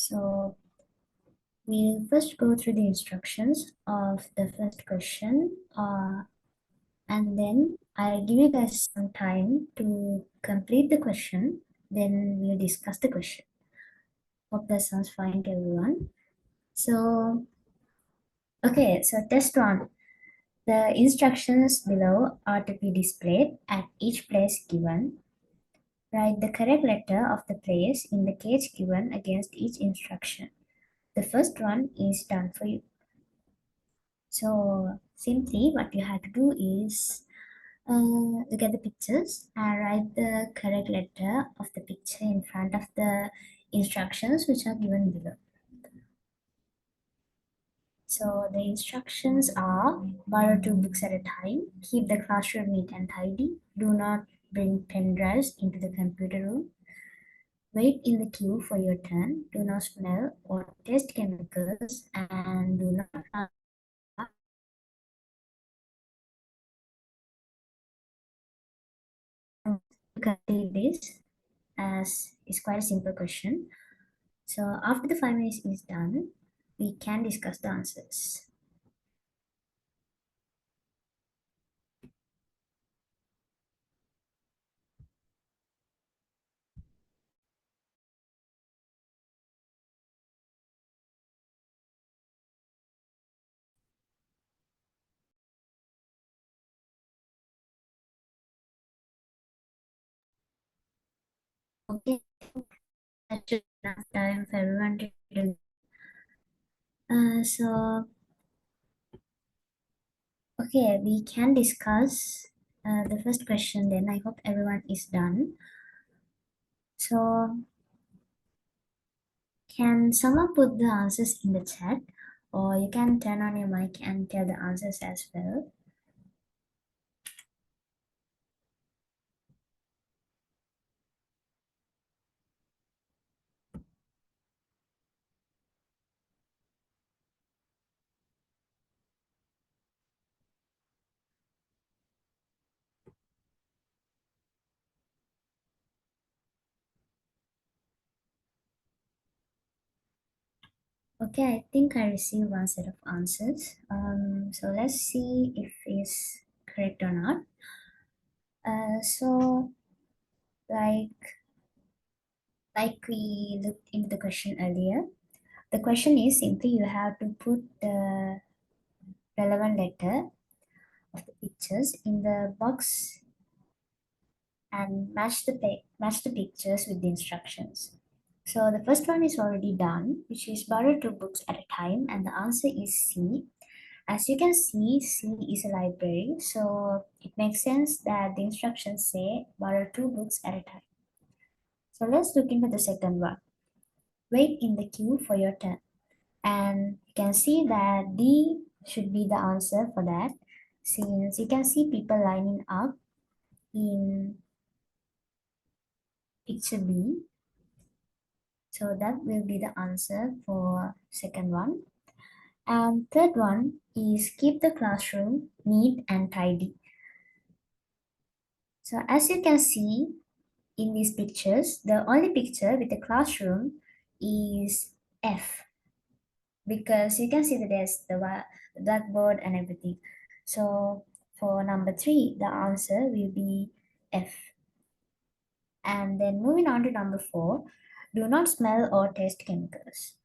So we'll first go through the instructions of the first question, and then I'll give you guys some time to complete the question. Then we'll discuss the question. Hope that sounds fine to everyone. So, okay, so test one. The instructions below are to be displayed at each place given. Write the correct letter of the place in the cage given against each instruction. The first one is done for you. So simply what you have to do is look at the pictures and write the correct letter of the picture in front of the instructions which are given below. So the instructions are: borrow 2 books at a time, keep the classroom neat and tidy, do not bring pen drives into the computer room, wait in the queue for your turn, do not smell or taste chemicals, and do not complete this, as it's quite a simple question. So after the 5 minutes is done, we can discuss the answers. Okay, that should be enough time for everyone to do. So okay, we can discuss the first question then. I hope everyone is done. So can someone put the answers in the chat, or you can turn on your mic and tell the answers as well. Okay, I think I received one set of answers. So let's see if it's correct or not. So like we looked into the question earlier, the question is simply you have to put the relevant letter of the pictures in the box and match the pictures with the instructions. So the first one is already done, which is borrow 2 books at a time, and the answer is C. As you can see, C is a library, so it makes sense that the instructions say borrow 2 books at a time. So let's look into the second one. Wait in the queue for your turn. And you can see that D should be the answer for that, since you can see people lining up in picture B. So that will be the answer for second one. And third one is keep the classroom neat and tidy. So as you can see in these pictures, the only picture with the classroom is F, because you can see the desk, the blackboard and everything. So for number 3, the answer will be F. And then moving on to number 4, do not smell or taste chemicals.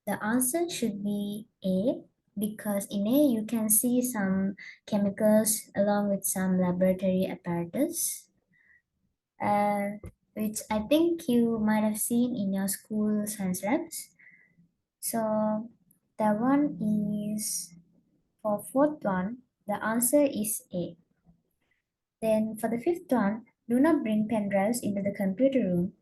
The answer should be A, because in A you can see some chemicals along with some laboratory apparatus, uh, which I think you might have seen in your school science labs. So the one is for fourth one, the answer is A. Then for the fifth one, do not bring pen drives into the computer room.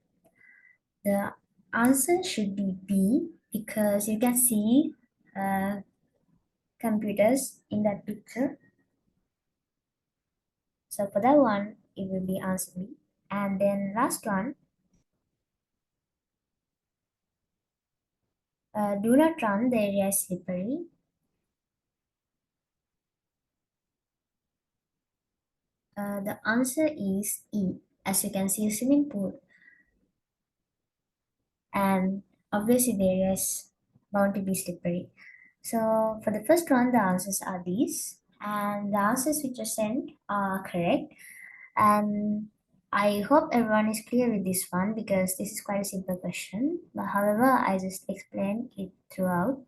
The answer should be B, because you can see uh, computers in that picture. So for that one, it will be answer B. And then last one, do not run, the area is slippery. The answer is E. As you can see, a swimming pool. and obviously there is bound to be slippery. So for the first one, the answers are these, and the answers which are sent are correct. And I hope everyone is clear with this one because this is quite a simple question. But however, I just explained it throughout.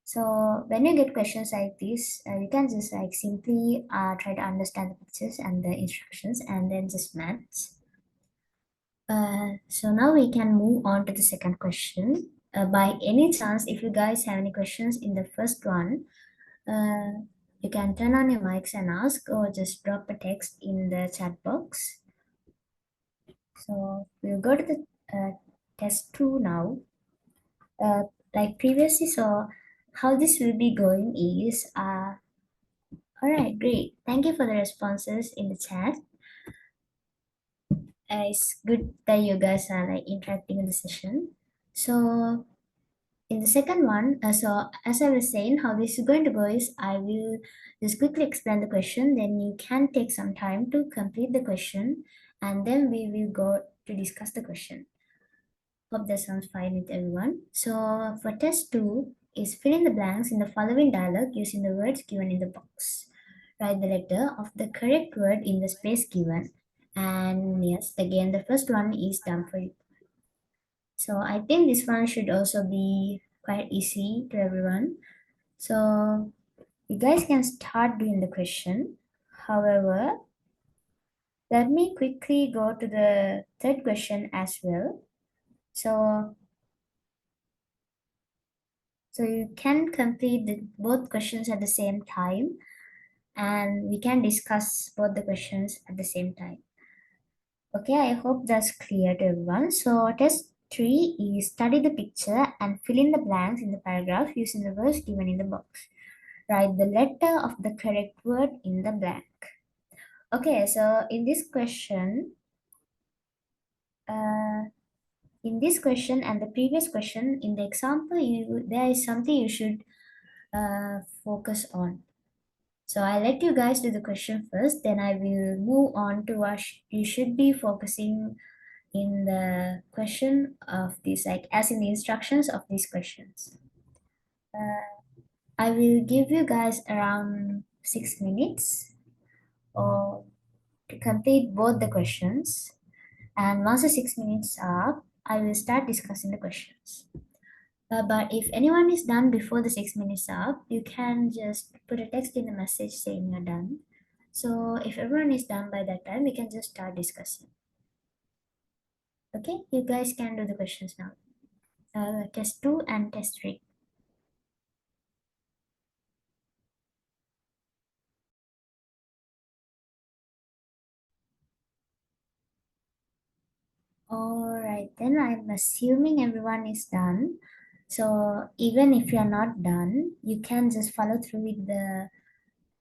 So when you get questions like this, you can just like simply try to understand the pictures and the instructions and then just maths. So now we can move on to the second question. By any chance, if you guys have any questions in the first one, uh, you can turn on your mics and ask or just drop a text in the chat box. So we'll go to the test 2 now. Like previously, so how this will be going is, all right, great. Thank you for the responses in the chat. It's good that you guys are like interacting in the session. So in the second one, so as I was saying, how this is going to go is I will just quickly explain the question, then you can take some time to complete the question, and then we will go to discuss the question. Hope that sounds fine with everyone. So for test 2 is fill in the blanks in the following dialogue using the words given in the box. Write the letter of the correct word in the space given. And yes, again, the first one is done for you. So I think this one should also be quite easy to everyone. So you guys can start doing the question. However, let me quickly go to the third question as well. So you can complete both questions at the same time and we can discuss both the questions at the same time. Okay, I hope that's clear to everyone. So test 3 is study the picture and fill in the blanks in the paragraph using the words given in the box. Write the letter of the correct word in the blank. Okay, so uh, in this question and the previous question, in the example, there is something you should focus on. So I let you guys do the question first, then I will move on to what you should be focusing in the question of this, like as in the instructions of these questions. I will give you guys around 6 minutes or to complete both the questions. And once the 6 minutes are up, I will start discussing the questions. But if anyone is done before the 6 minutes are up, you can just put a text in the message saying you're done. So if everyone is done by that time, we can just start discussing. Okay, you guys can do the questions now. Test 2 and test 3. All right, then I'm assuming everyone is done. So even if you're not done, you can just follow through with the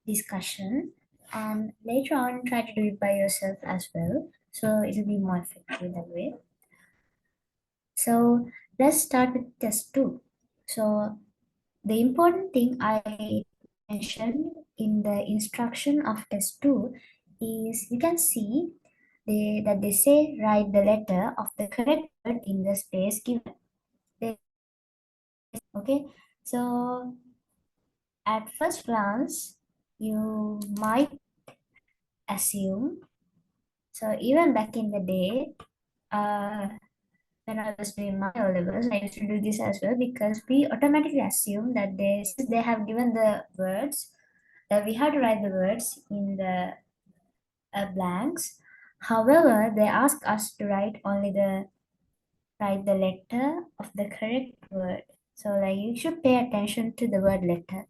discussion and later on try to do it by yourself as well. So it'll be more effective that way. So let's start with test 2. So the important thing I mentioned in the instruction of test 2 is you can see that they say write the letter of the correct word in the space given. Okay, so at first glance, you might assume, so even back in the day, uh, when I was doing my O levels, I used to do this as well because we automatically assume that since they have given the words, that we have to write the words in the blanks. However, they ask us to write the letter of the correct word. So like you should pay attention to the word letter.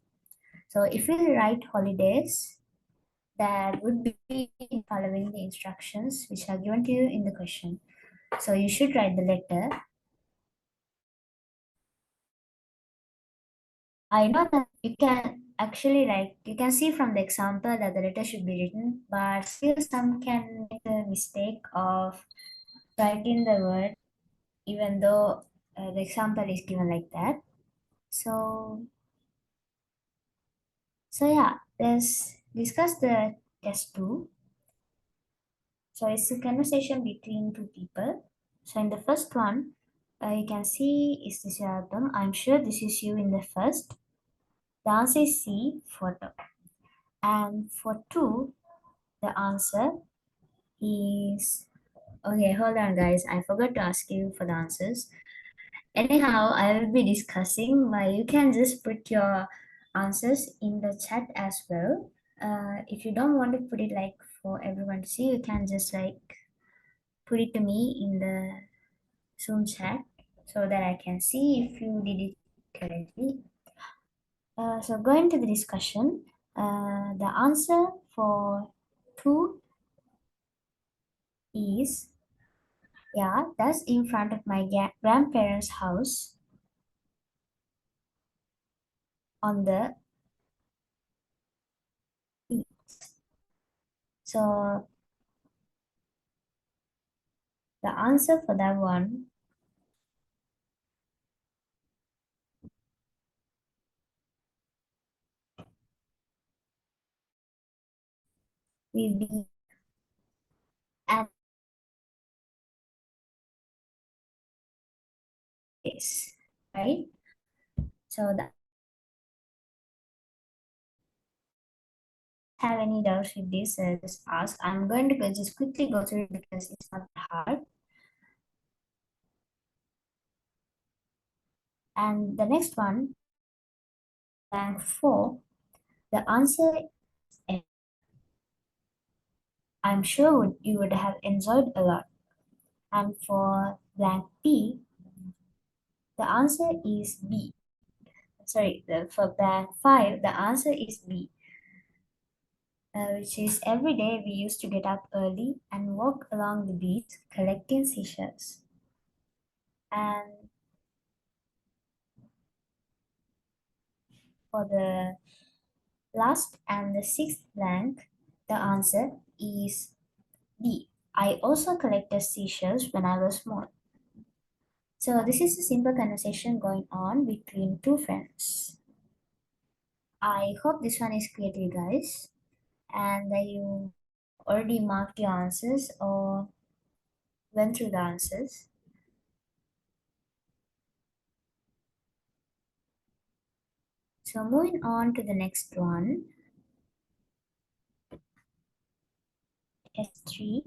So if you write holidays, that would be following the instructions which are given to you in the question. So you should write the letter. I know that you can actually like you can see from the example that the letter should be written, but still some can make the mistake of writing the word even though the example is given like that. So yeah, let's discuss the test 2. So it's a conversation between two people. So in the first one, You can see, is this your album? I'm sure this is you in the first. The answer is C, photo. And for 2, the answer is, okay, hold on guys. I forgot to ask you for the answers. Anyhow, I will be discussing why you can just put your answers in the chat as well. If you don't want to put it like for everyone to see, you can just like put it to me in the Zoom chat so that I can see if you did it correctly. So going to the discussion, the answer for 2 is, yeah, that's in front of my grandparents' house on the beach. So the answer for that one will be at this, right? So that have any doubts with this, just ask. I'm going to just quickly go through it because it's not hard. And the next one, blank 4, the answer is, I'm sure you would have enjoyed a lot. And for blank B, the answer is B. Sorry, for blank 5, the answer is B, which is every day we used to get up early and walk along the beach collecting seashells. And for the last and the sixth blank, the answer is D. I also collected seashells when I was small. So this is a simple conversation going on between two friends. I hope this one is clear to you guys and that you already marked your answers or went through the answers. So moving on to the next one, S3.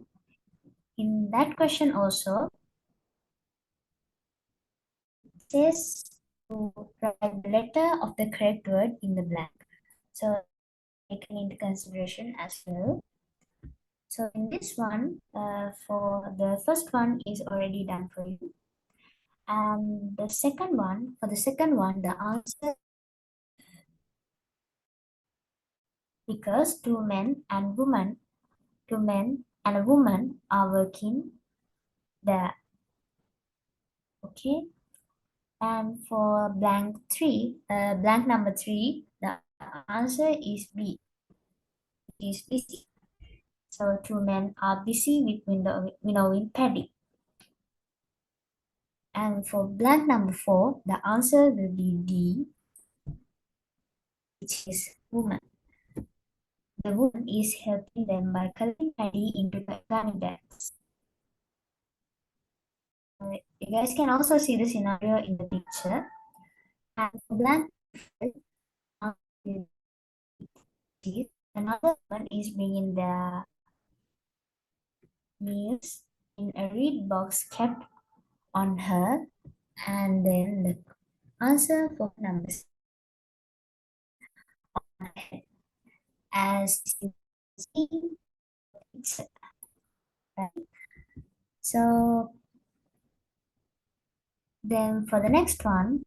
In that question also says to write the letter of the correct word in the blank. So taken into consideration as well. So in this one, for the first one is already done for you. And the second one, for the second one, the answer, because two men and a woman are working there. Okay. And for blank 3, blank number 3, the answer is B, is busy. So two men are busy with winnowing paddy. And for blank number 4, the answer will be D, which is woman. The woman is helping them by collecting paddy into gunny bags. You guys can also see the scenario in the picture. And for blank, another one is bringing the meals in a reed box kept on her, and then the answer for numbers as you see. Right? So then for the next one,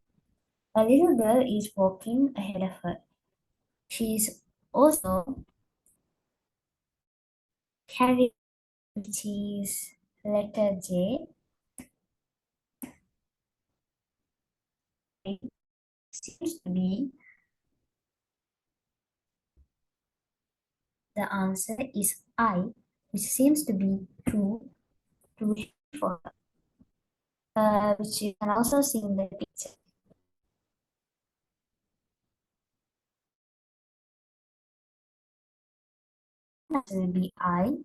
a little girl is walking ahead of her. She is also carrying, which is letter J. It seems to be the answer is I, which seems to be too for her, which you can also see in the picture. That will be I.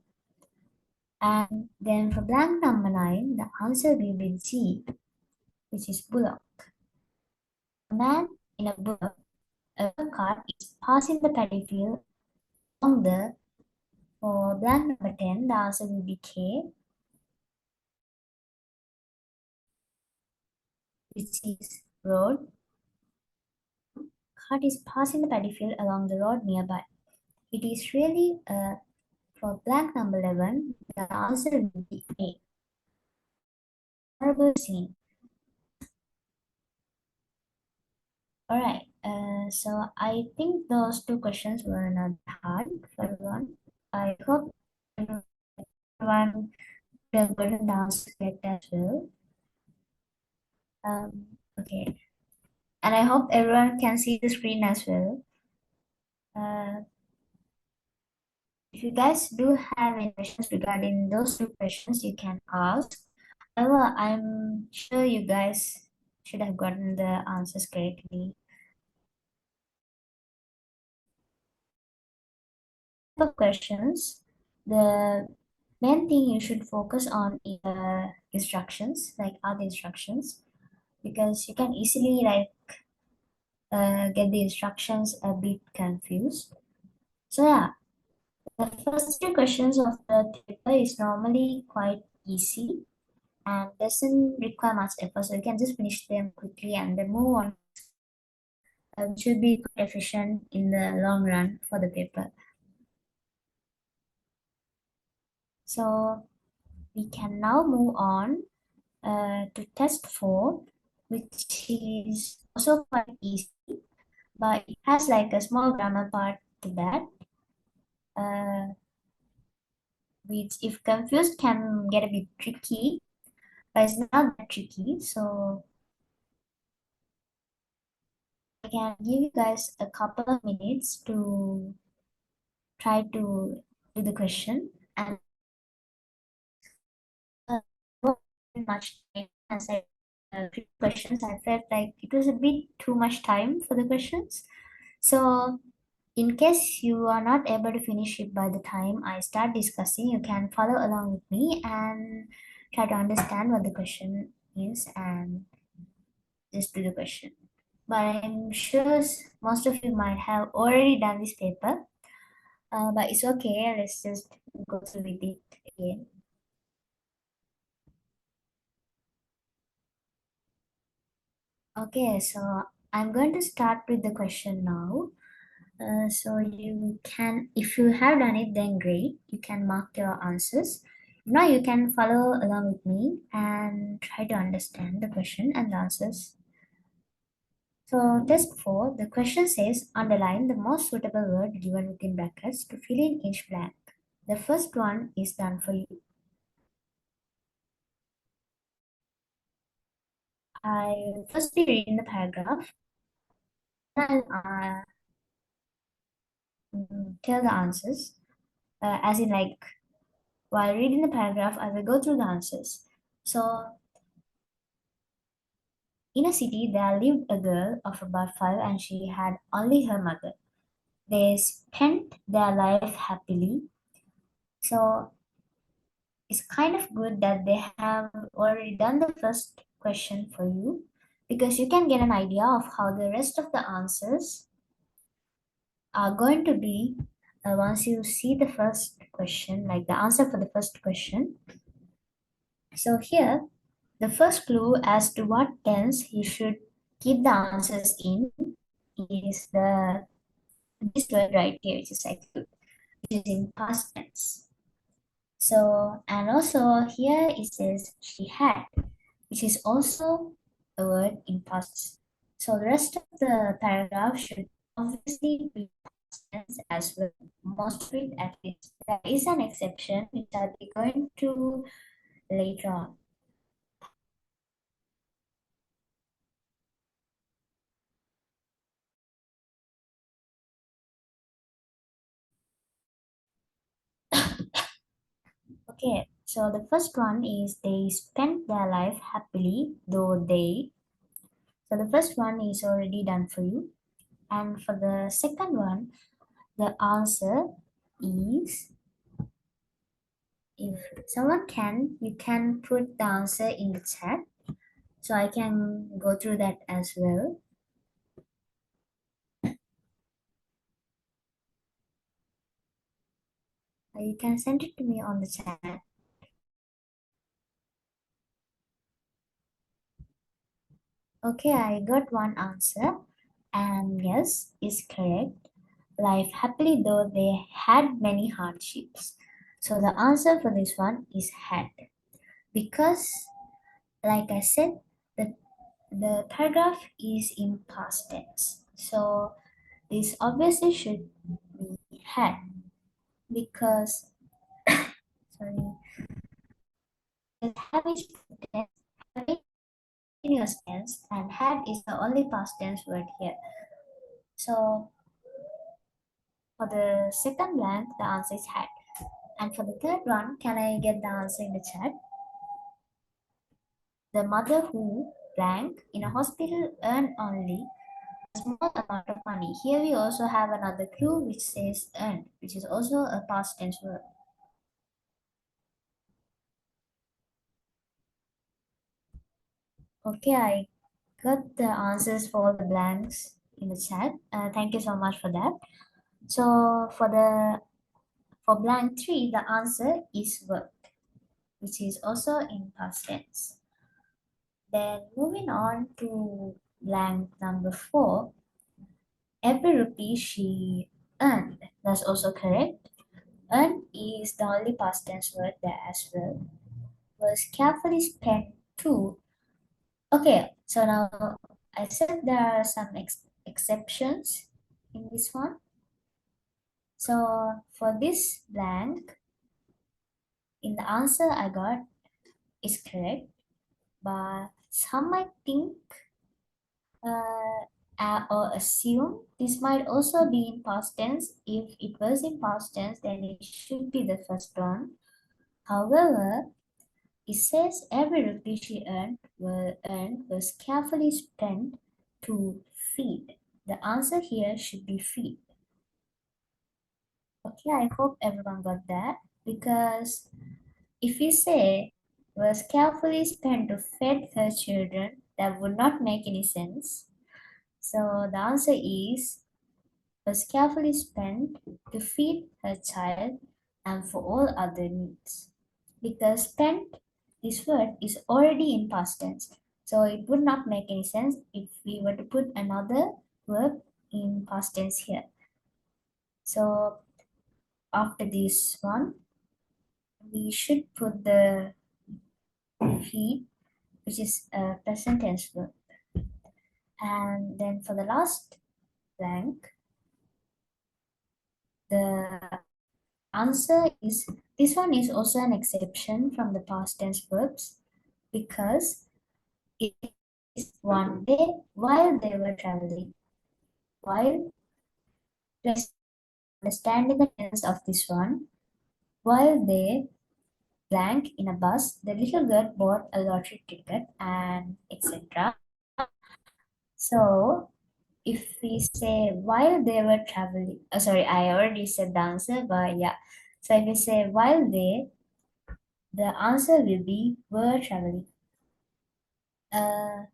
And then for blank number 9, the answer will be G, which is bullock. A man in a bullock, a cart is passing the paddy field along the, for blank number 10, the answer will be K, which is road. Cart is passing the paddy field along the road nearby. It is really for blank number 11, the answer will be A. Horrible scene. Alright, so I think those two questions were not hard for everyone. I hope everyone will gotten the answer correct as well. Okay, and I hope everyone can see the screen as well. Uh, if you guys do have any questions regarding those two questions, you can ask. However, I'm sure you guys should have gotten the answers correctly. For questions, the main thing you should focus on is the instructions, like other instructions, because you can easily get the instructions a bit confused. So yeah, the first two questions of the paper is normally quite easy and doesn't require much effort, so you can just finish them quickly and then move on. Should be quite efficient in the long run for the paper. So we can now move on to test 4, which is also quite easy, but it has like a small grammar part to that, uh, which if confused can get a bit tricky, but it's not that tricky. So I can give you guys a couple of minutes to try to do the question and not much time as I questions. I felt like it was a bit too much time for the questions. So in case you are not able to finish it by the time I start discussing, you can follow along with me and try to understand what the question is and just do the question. But I'm sure most of you might have already done this paper, but it's okay. Let's just go through with it again. Okay, so I'm going to start with the question now. So you can, if you have done it, then great. You can mark your answers. Now you can follow along with me and try to understand the question and the answers. So test 4, the question says underline the most suitable word given within brackets to fill in each blank. The first one is done for you. I firstly read in the paragraph and tell the answers. As in like while reading the paragraph, I will go through the answers. So in a city, there lived a girl of about 5 and she had only her mother. They spent their life happily. So it's kind of good that they have already done the first question for you because you can get an idea of how the rest of the answers are going to be once you see the first question, like the answer for the first question. So here, the first clue as to what tense you should keep the answers in is this word right here, which is like which is in past tense. So and also here it says she had, which is also a word in past. So the rest of the paragraph should obviously be past tense as well. Most of it at least. There is an exception which I'll be going to later on. Okay, so the first one is they spent their life happily, though they. So the first one is already done for you. And for the second one, the answer is if someone can, you can put the answer in the chat. So I can go through that as well. You can send it to me on the chat. Okay, I got one answer, and yes, is correct. Life happily though they had many hardships. So the answer for this one is had. Because, like I said, the, the paragraph is in past tense. So this obviously should be had because, sorry, have is tense, have is continuous tense, and had is the only past tense word here. So for the second blank, the answer is had. And for the third one, can I get the answer in the chat? The mother who blank in a hospital earned only a small amount of money. Here we also have another clue which says earned, which is also a past tense verb. Okay, I got the answers for all the blanks in the chat. Thank you so much for that. So for blank three, the answer is worked, which is also in past tense. Then moving on to blank number four, every rupee she earned. That's also correct. Earn is the only past tense word there as well. Was carefully spent too. Okay, so now I said there are some exceptions in this one. So for this blank, in the answer I got is correct, but some might think or assume this might also be in past tense. If it was in past tense, then it should be the first one. However, it says every rupee she earned was carefully spent to feed. The answer here should be feed. Okay, I hope everyone got that because if we say was carefully spent to feed her children, that would not make any sense. So the answer is was carefully spent to feed her child and for all other needs. Because spent, this word is already in past tense. So it would not make any sense if we were to put another verb in past tense here. So after this one, we should put the feed, which is a present tense verb. And then for the last blank, the answer is this one is also an exception from the past tense verbs because it is one day while they were traveling. While let's understanding the tense of this one, while they blank in a bus, the little girl bought a lottery ticket and etc. So if we say while they were traveling, sorry, I already said the answer, but yeah. So if we say while they, the answer will be were traveling. Uh,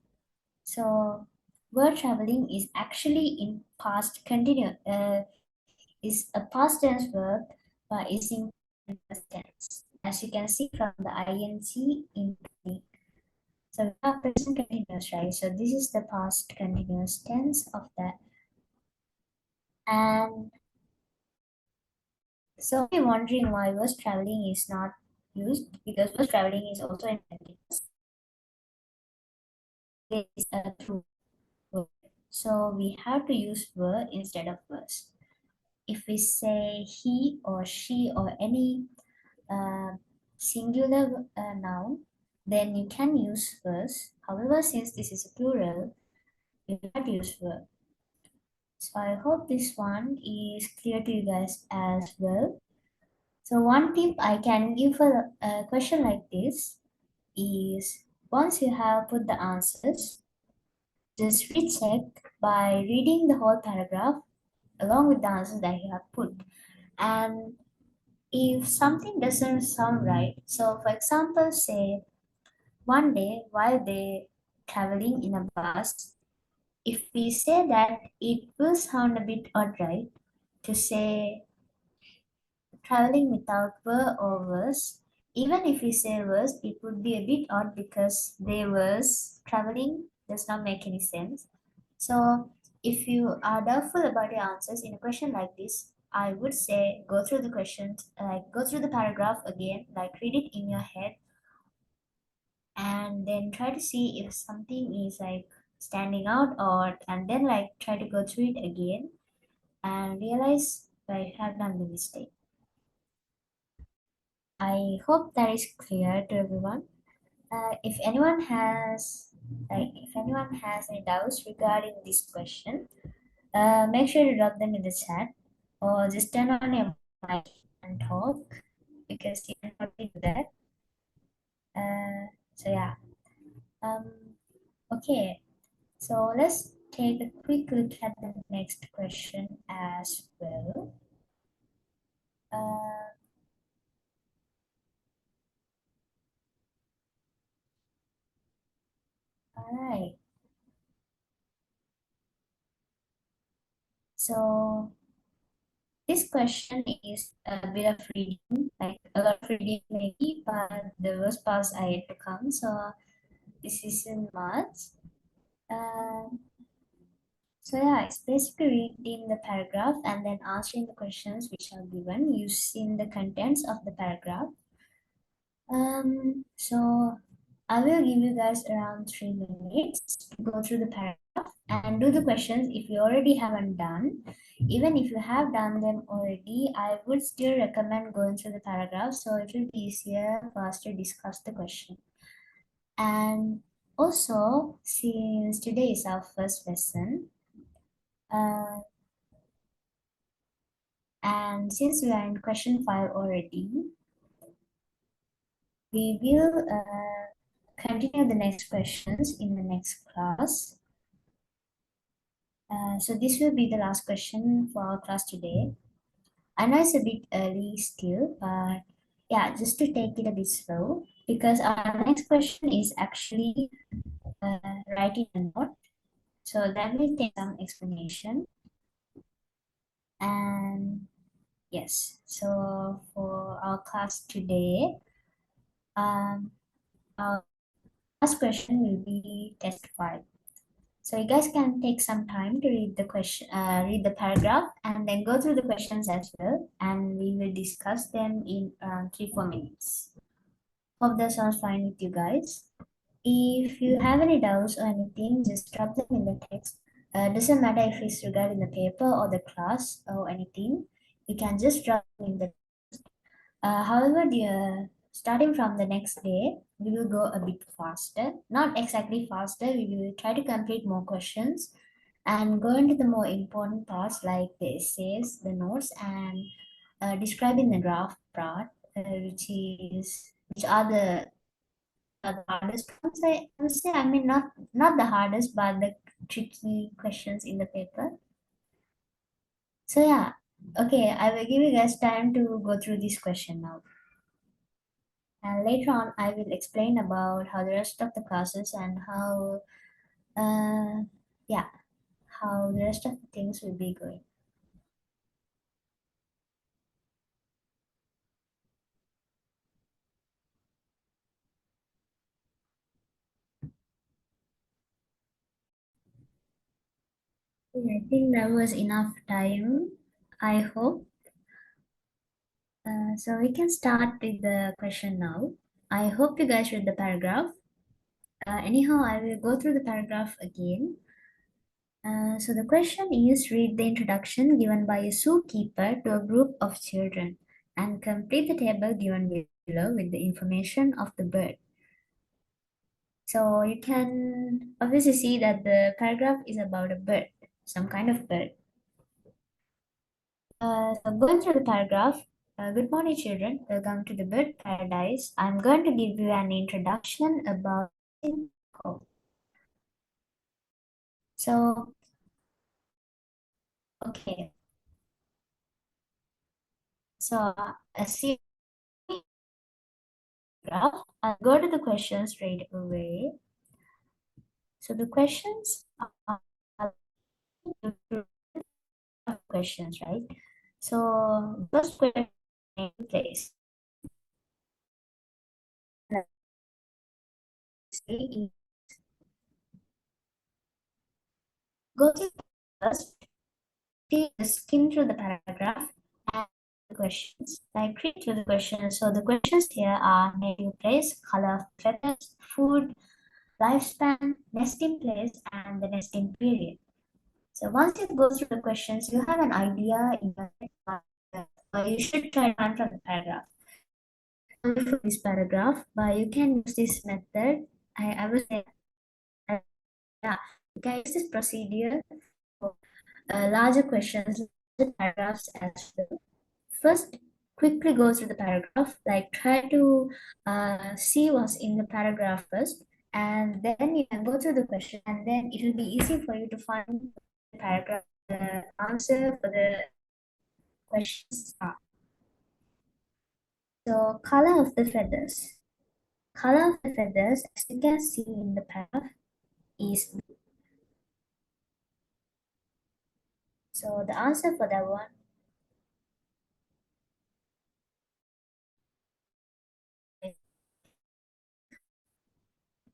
so were traveling is actually in past continuous. Is a past tense verb, but is in past tense, as you can see from the ing in between. So we have present continuous, right? So this is the past continuous tense of that. And so you're wondering why was traveling is not used because was traveling is also in continuous. It is a true word. So we have to use were instead of was. If we say he or she or any uh, singular noun, then you can use was. However, since this is a plural, you have to use were. So I hope this one is clear to you guys as well. So one tip I can give for a question like this is once you have put the answers, just recheck by reading the whole paragraph along with the answers that you have put. And if something doesn't sound right, so for example, say one day while they traveling in a bus, if we say that, it will sound a bit odd, right? To say traveling without were or was. Even if we say was, it would be a bit odd because there was traveling does not make any sense. So if you are doubtful about your answers in a question like this, I would say go through the questions, like go through the paragraph again, like read it in your head, and then try to see if something is like standing out, or and then like try to go through it again and realize where you have done the mistake. I hope that is clear to everyone. If anyone has any doubts regarding this question, make sure to drop them in the chat or just turn on your mic and talk because you can already do that. So yeah. Um. Okay. So let's take a quick look at the next question as well. Uh. All right. So this question is a bit of reading, like a lot of reading maybe, but the worst parts are yet to come. So this is in March. Um, so yeah, it's basically reading the paragraph and then answering the questions which are given using the contents of the paragraph. So I will give you guys around 3 minutes to go through the paragraph and do the questions if you already haven't done. Even if you have done them already, I would still recommend going through the paragraph so it will be easier for us to discuss the question. And also, since today is our first lesson, uh, and since we are in question 5 already, we will continue the next questions in the next class. So this will be the last question for our class today. I know it's a bit early still, but yeah, just to take it a bit slow because our next question is actually writing a note. So that will take some explanation. And yes, so for our class today, um, our last question will be test 5. So you guys can take some time to read the question, read the paragraph, and then go through the questions as well, and we will discuss them in around 3-4 minutes. Hope that sounds fine with you guys. If you have any doubts or anything, just drop them in the text. Doesn't matter if it's regarding the paper or the class or anything. You can just drop them in the however, starting from the next day, we will go a bit faster. Not exactly faster, we will try to complete more questions and go into the more important parts like the essays, the notes, and describing the draft part, which are the hardest ones. I would say, I mean, not the hardest, but the tricky questions in the paper. So yeah, okay, I will give you guys time to go through this question now. And later on, I will explain about how the rest of the classes and uh, yeah, how the rest of the things will be going. I think that was enough time. I hope. So we can start with the question now. I hope you guys read the paragraph. Anyhow, I will go through the paragraph again. So the question is read the introduction given by a zookeeper to a group of children and complete the table given below with the information of the bird. So you can obviously see that the paragraph is about a bird, some kind of bird. So going through the paragraph, good morning, children. Welcome to the bird paradise. I'm going to give you an introduction about Singapore. So, okay. So, a see graph. I'll go to the question straight away. So the questions are questions, right? So first question place. Go to first, skim through the paragraph and the questions. Like read through the questions. So the questions here are native place, color of feathers, food, lifespan, nesting place, and the nesting period. So once you go through the questions, you have an idea in your head, you should try to answer the paragraph. Only for this paragraph, but you can use this method. I will say, yeah, you can use this procedure for larger questions, larger paragraphs as well. First, quickly go through the paragraph, like try to see what's in the paragraph first, and then you can go through the question, and then it will be easy for you to find the paragraph, the answer for the questions. So, color of the feathers. Color of the feathers, as you can see in the paragraph, is so the answer for that one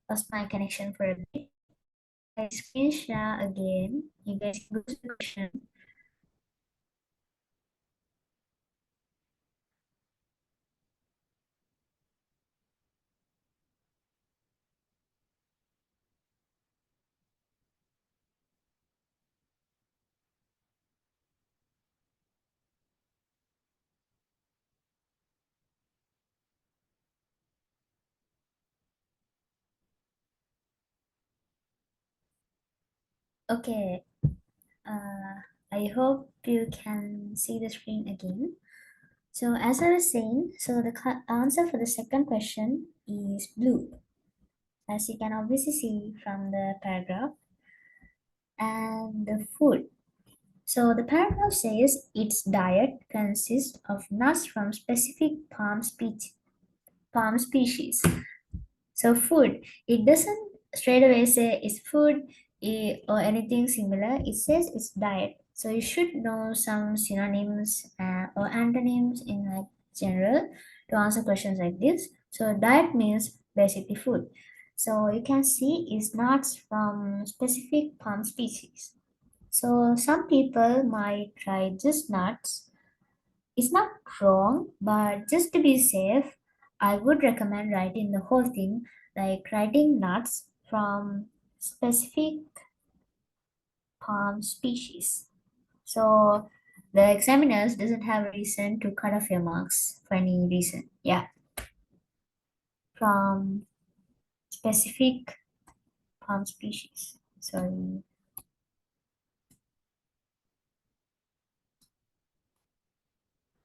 was my connection for a bit. I screen share again. You guys go to the question. Okay, I hope you can see the screen again. So as I was saying, so the answer for the second question is blue, as you can obviously see from the paragraph, and the food. So the paragraph says its diet consists of nuts from specific palm species. So food, it doesn't straight away say it's food or anything similar. It says it's diet. So you should know some synonyms or antonyms in like general to answer questions like this. So diet means basically food. So you can see it's nuts from specific palm species. So some people might try just nuts. It's not wrong, but just to be safe, I would recommend writing the whole thing, like writing nuts from specific palm species. So the examiners doesn't have a reason to cut off your marks for any reason. Yeah, from specific palm species. Sorry,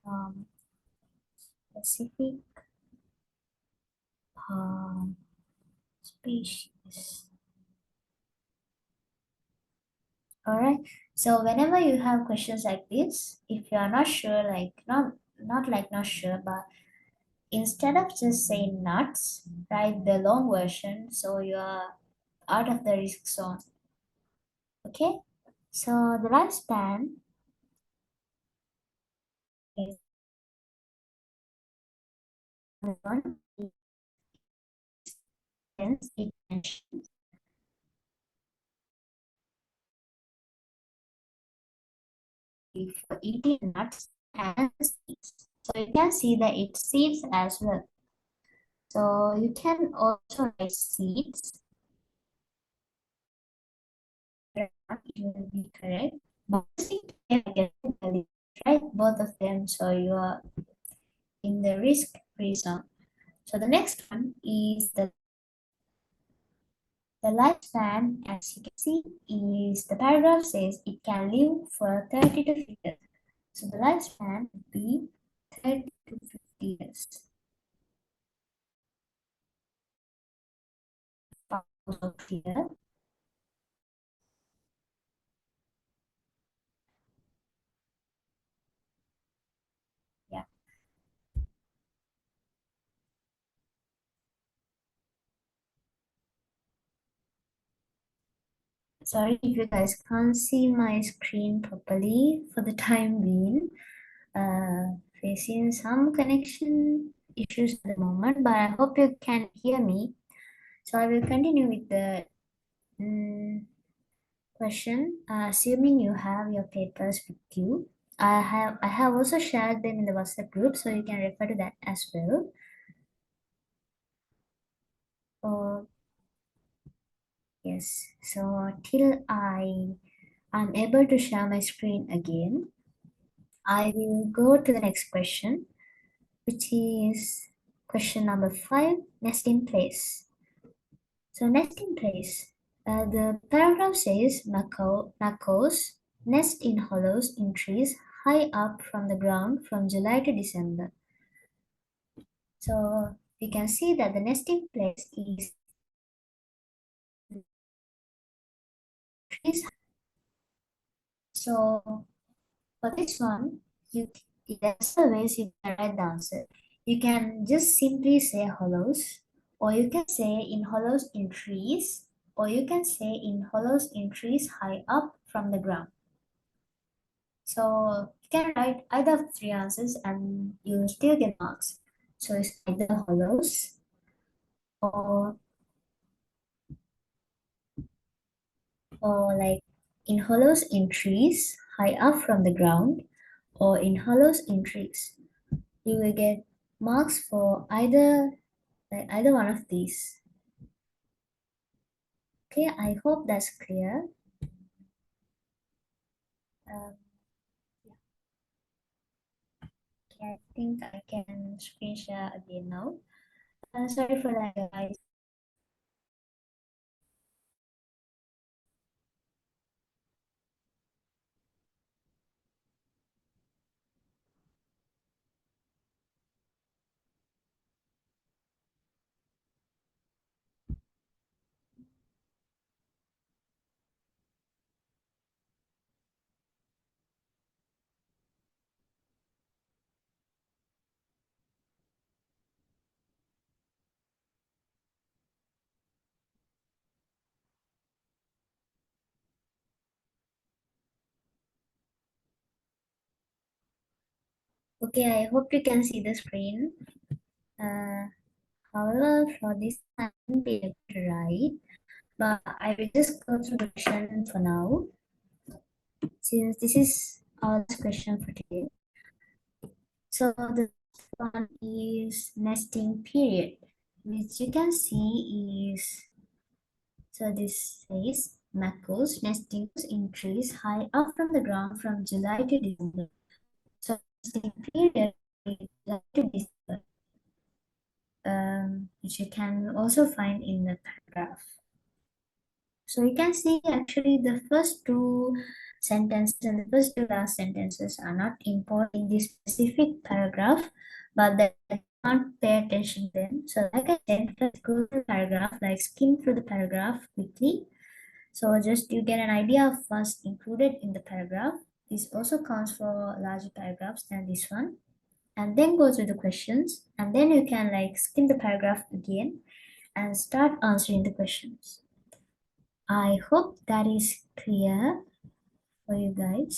from specific palm species. All right. So whenever you have questions like this, if you are not sure, like not sure, but instead of just saying nuts, write the long version so you are out of the risk zone. Okay. So the lifespan is one hence it mentions for eating nuts and seeds. So you can see that it seeds as well. So you can also write seeds. It will be correct. But seed can get value, right? Both of them. So you are in the risk-free zone. So the next one is the lifespan, as you can see, is the paragraph says it can live for 30 to 50 years. So the lifespan would be 30 to 50 years. Also clear. Yeah. Sorry if you guys can't see my screen properly for the time being. Facing some connection issues at the moment, but I hope you can hear me. So I will continue with the mm, question. Assuming you have your papers with you, I have also shared them in the WhatsApp group, so you can refer to that as well. Or yes, so till I am able to share my screen again, I will go to the next question, which is question number 5, nesting place. So nesting place. The paragraph says macaws nest in hollows in trees high up from the ground from July to December. So you can see that the nesting place is trees. So for this one, there's a ways you can write the answer. You can just simply say hollows, or you can say in hollows in trees, or you can say in hollows in trees high up from the ground. So you can write either of the three answers and you still get marks. So it's either hollows or like in hollows in trees high up from the ground or in hollows in trees. You will get marks for either one of these. Okay, I hope that's clear. Um, okay, I think I can screen share again now. Sorry for that, guys. Okay, I hope you can see the screen. Uh, However, for this I won't be able to write, but I will just go through the question for now, since this is our last question for today. So the first one is nesting period, which you can see is, so this says macaws nesting in trees high up from the ground from July to December. So nesting period is July to December, which you can also find in the paragraph. So you can see actually the first two sentences and the first two last sentences are not important in this specific paragraph, but that I can't pay attention to them. So like I said, let's go through the paragraph, like skim through the paragraph quickly. So just you get an idea of what's included in the paragraph. This also counts for larger paragraphs than this one. And then go through the questions, and then you can like skim the paragraph again and start answering the questions. I hope that is clear for you guys.